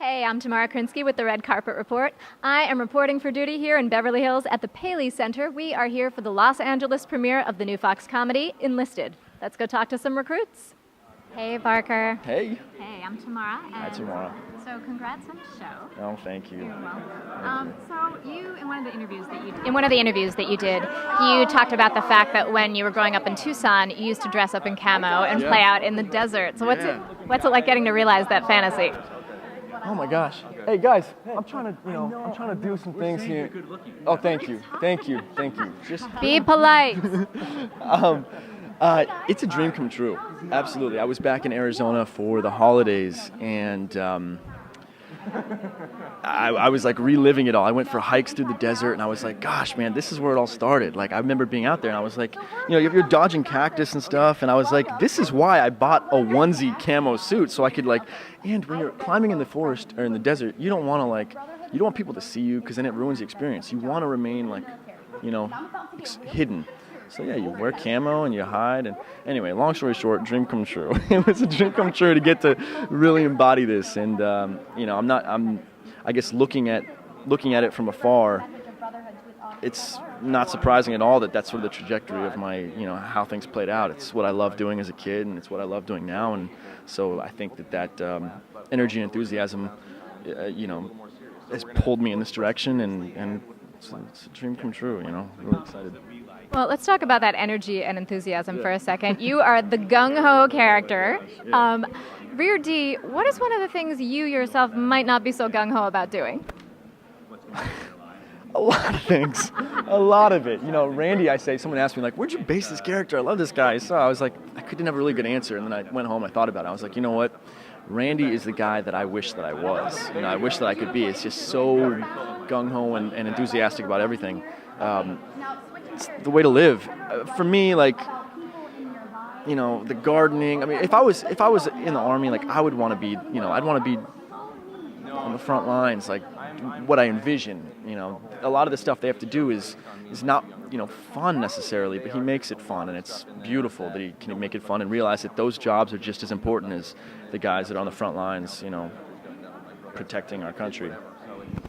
Hey, I'm Tamara Krinsky with the Red Carpet Report. I am reporting for duty here in Beverly Hills at the Paley Center. We are here for the Los Angeles premiere of the new Fox comedy, Enlisted. Let's go talk to some recruits. Hey, Barker. Hey. Hey, I'm Tamara. Hi, Tamara. So congrats on the show. Oh, thank you. You're welcome. So you, in one of the interviews that you did, you talked about the fact that when you were growing up in Tucson, you used to dress up in camo and play out in the desert. So what's it like getting to realize that fantasy? Oh my gosh. Hey guys, I'm trying to do some things here. Oh, thank you. Just Be polite. It's a dream come true. Absolutely. I was back in Arizona for the holidays, and I was like reliving it all. I went for hikes through the desert, and I was like, gosh, man, this is where it all started. Like, I remember being out there, and I was like, you're dodging cactus and stuff, and I was like, this is why I bought a onesie camo suit, so I could and when you're climbing in the forest or in the desert, you don't want people to see you, because then it ruins the experience. You want to remain hidden. So yeah, you wear camo and you hide, and anyway, long story short, dream come true. It was a dream come true to get to really embody this, and I guess looking at it from afar, it's not surprising at all that that's sort of the trajectory of my, how things played out. It's what I loved doing as a kid, and it's what I love doing now, and so I think that energy and enthusiasm, has pulled me in this direction, and it's a dream come true. Really excited. Well, let's talk about that energy and enthusiasm for a second. You are the gung-ho character. Rear D, what is one of the things you yourself might not be so gung-ho about doing? A lot of things. A lot of it. Randy, someone asked me, where'd you base this character? I love this guy. So I was like, I couldn't have a really good answer. And then I went home, I thought about it. I was like, you know what? Randy is the guy that I wish that I was. I wish that I could be. It's just so gung-ho and enthusiastic about everything. It's the way to live. For me, the gardening. I mean, if I was in the Army, I would want to be, I'd want to be on the front lines, what I envision. A lot of the stuff they have to do is not, fun necessarily, but he makes it fun, and it's beautiful that he can make it fun and realize that those jobs are just as important as the guys that are on the front lines, protecting our country.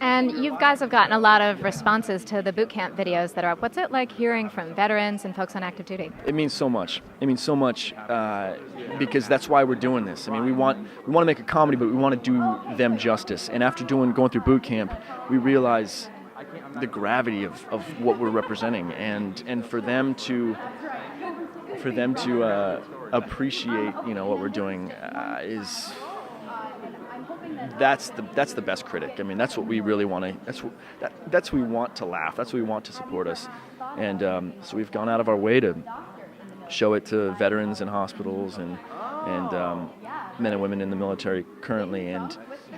And you guys have gotten a lot of responses to the boot camp videos that are up. What's it like hearing from veterans and folks on active duty? It means so much. Because that's why we're doing this. I mean, we want to make a comedy, but we want to do them justice. And after going through boot camp, we realize the gravity of what we're representing, and for them to appreciate what we're doing is. That's the best critic. I mean, that's what we really want to. That's what we want to laugh. That's what we want to support us, and so we've gone out of our way to show it to veterans in hospitals and men and women in the military currently, and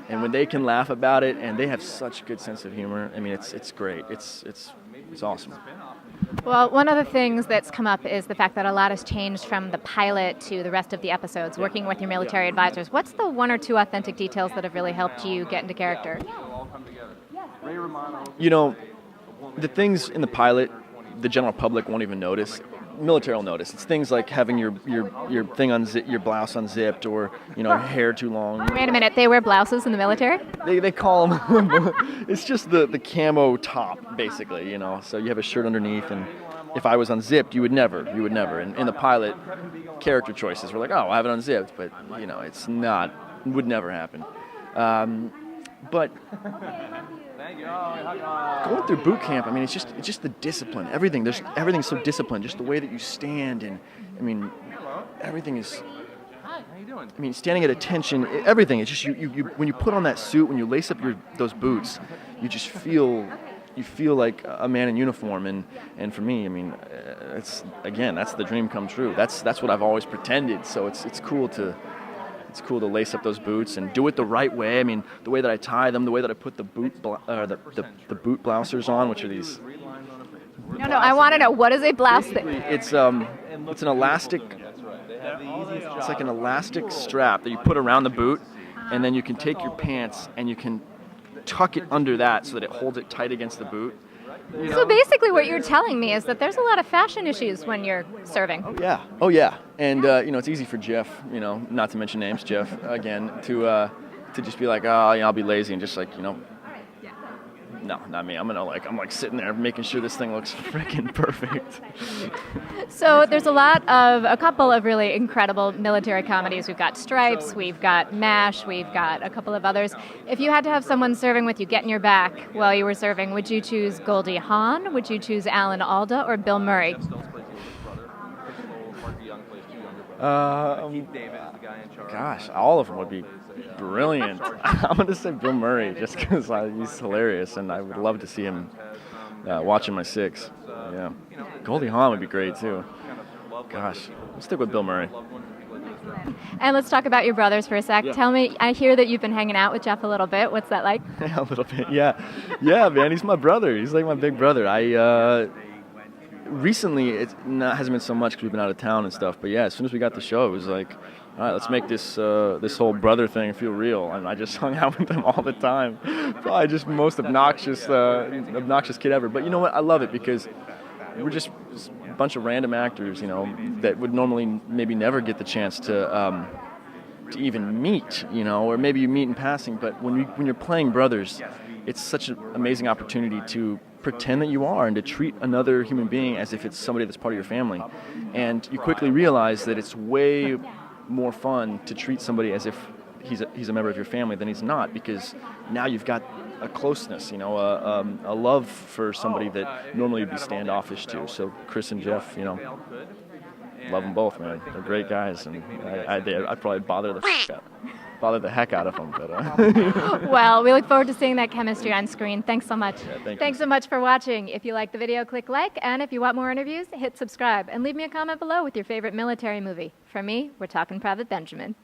when they can laugh about it and they have such a good sense of humor. I mean, it's great. It's awesome. Well, one of the things that's come up is the fact that a lot has changed from the pilot to the rest of the episodes, working with your military advisors. What's the one or two authentic details that have really helped you get into character? The things in the pilot, the general public won't even notice. Military will notice. It's things like having your thing your blouse unzipped, or your hair too long. Wait a minute, they wear blouses in the military? They call them. It's just the camo top, basically. So you have a shirt underneath, and if I was unzipped, you would never. And in the pilot, character choices were like, oh, I have it unzipped, but it's not. It would never happen. But going through boot camp, I mean, it's just the discipline. Everything's so disciplined. Just the way that you stand, and I mean, everything is. I mean, standing at attention, everything. It's just you when you put on that suit, when you lace up those boots, you just feel like a man in uniform. And for me, I mean, that's the dream come true. That's what I've always pretended. So it's cool to. It's cool to lace up those boots and do it the right way. I mean, the way that I tie them, the way that I put the boot blousers on, which are these. No, I want to know, what is a blouse thing? It's an elastic. It's like an elastic strap that you put around the boot, and then you can take your pants and you can tuck it under that so that it holds it tight against the boot. So basically what you're telling me is that there's a lot of fashion issues when you're serving. Oh yeah. And it's easy for Jeff, not to mention names, Jeff, again, to to just be like, oh, I'll be lazy and just like, no, not me. I'm like sitting there making sure this thing looks freaking perfect. So there's a couple of really incredible military comedies. We've got Stripes, we've got MASH, we've got a couple of others. If you had to have someone serving with you, getting your back while you were serving, would you choose Goldie Hawn, would you choose Alan Alda, or Bill Murray? Gosh, all of them would be brilliant. I'm going to say Bill Murray just because he's hilarious, and I would love to see him watching my six. Yeah, Goldie Hawn would be great too. Gosh, let's stick with Bill Murray. And let's talk about your brothers for a sec. Yeah. Tell me, I hear that you've been hanging out with Jeff a little bit. What's that like? A little bit, yeah, man. He's my brother. He's like my big brother. Recently, it hasn't been so much because we've been out of town and stuff. But yeah, as soon as we got the show, it was like, all right, let's make this whole brother thing feel real. And I just hung out with them all the time. Probably just most obnoxious kid ever. But you know what? I love it because we're just a bunch of random actors, that would normally maybe never get the chance to even meet, or maybe you meet in passing. But when you're playing brothers, it's such an amazing opportunity to pretend that you are and to treat another human being as if it's somebody that's part of your family. And you quickly realize that it's way more fun to treat somebody as if he's a member of your family than he's not, because now you've got a closeness, a love for somebody that normally would be standoffish to. So Chris and Jeff, love them both, man. They're great guys, and I'd probably bother the heck out of them. But Well, we look forward to seeing that chemistry on screen. Thanks so much. Yeah, Thanks so much for watching. If you like the video, click like, and if you want more interviews, hit subscribe, and leave me a comment below with your favorite military movie. From me, we're talking Private Benjamin.